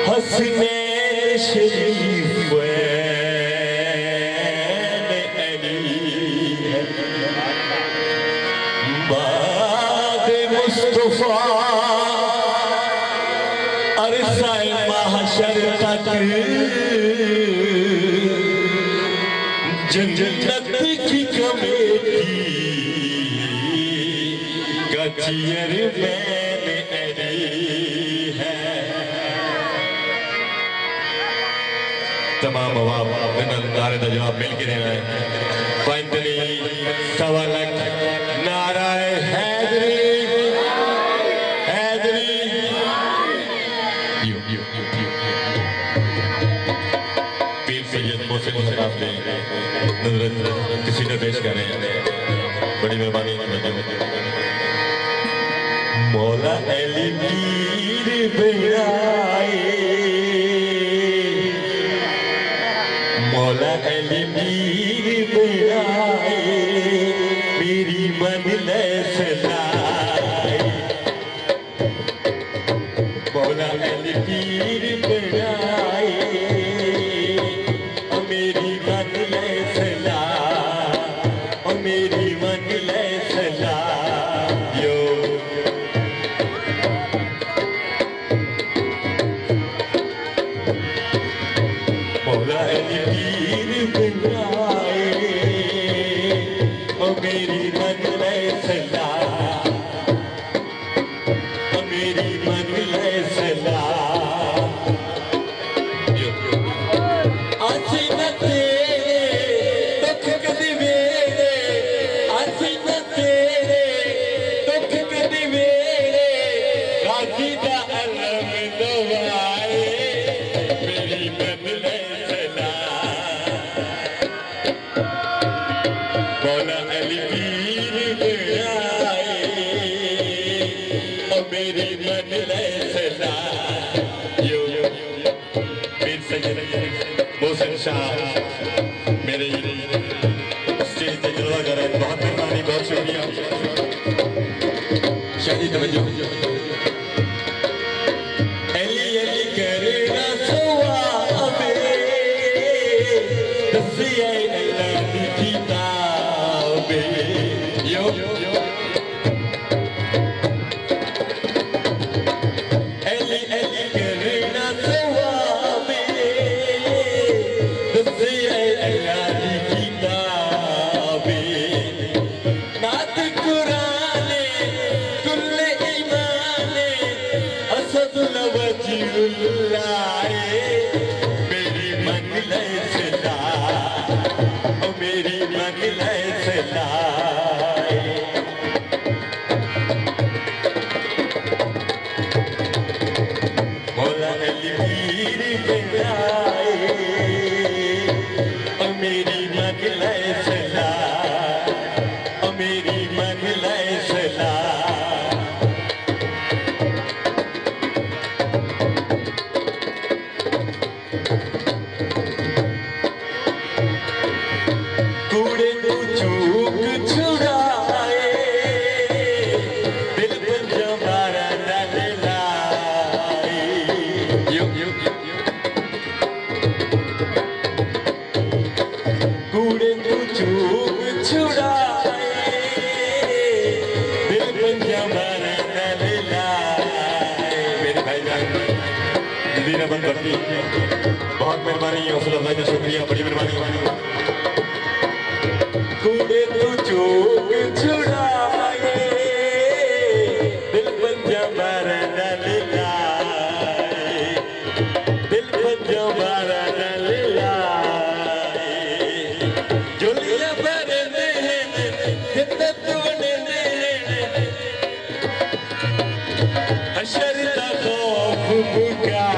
हसनैन शरीफ बाद मुस्तफा अरसाए महशर तक जन्नत की कमेटी का चेयरमैन अली है। तमाम अवाम नारे का जवाब मिल के देना है। फाइनली 1.25 लाख नाराए हैदरी हैदरी पीर सैयद मोहसिन साहब ने नजरत किसी ने पेश कर रहे हैं। बड़ी मेहरबानी मौला अली पीर बेड़ाए मौला अली पीर बेड़ाए मेरी मंजिल सलाए मौला अली पीर बेड़ाए मेरी मंजिल सलाए मेरी मंजिल सलाए यो मौला अली पीर बेड़ाए मेरी मंजिल सलाए मेरी मंजिल सलाए मौला अली पीर बेड़ाए मेरी मंजिल सलाए यो पीर सैयद मोहसिन शाह मेरे स्टेज पे जलवा कर रहे हैं। बहुत मेहरबानी बहुत शुक्रिया शादी तवज्जो अली अली करना सवाबे दसिए अल्लाह की किताबे यो अली अली करना सवाबे दसिए अल्लाह की किताबे नात कुराने कुल्ले ईमाने असदुल वजीउल्लाह मेरी मंजिल सलाए मेरी मंजिल सलाए मौला अली पीर बेड़ाए मेरी मंजिल सलाए मेरी मंजिल सलाए कूड़े को चूक छुड़ाए दिल पर जमारा न लाए कूड़े को चूक छुड़ाए दिल पर जमारा न लाए मेरे भाईजान जदीरा बन भक्ति बहुत मेहरबानी हौसला अफजाई का शुक्रिया बड़ी मेहरबानी कूड़े तो चूक छुड़ाए दिल पर जमारा न लाए दिल पर जमारा न लाए जुलिया भरने जिद्दत बनने हशर दा खौफ बुका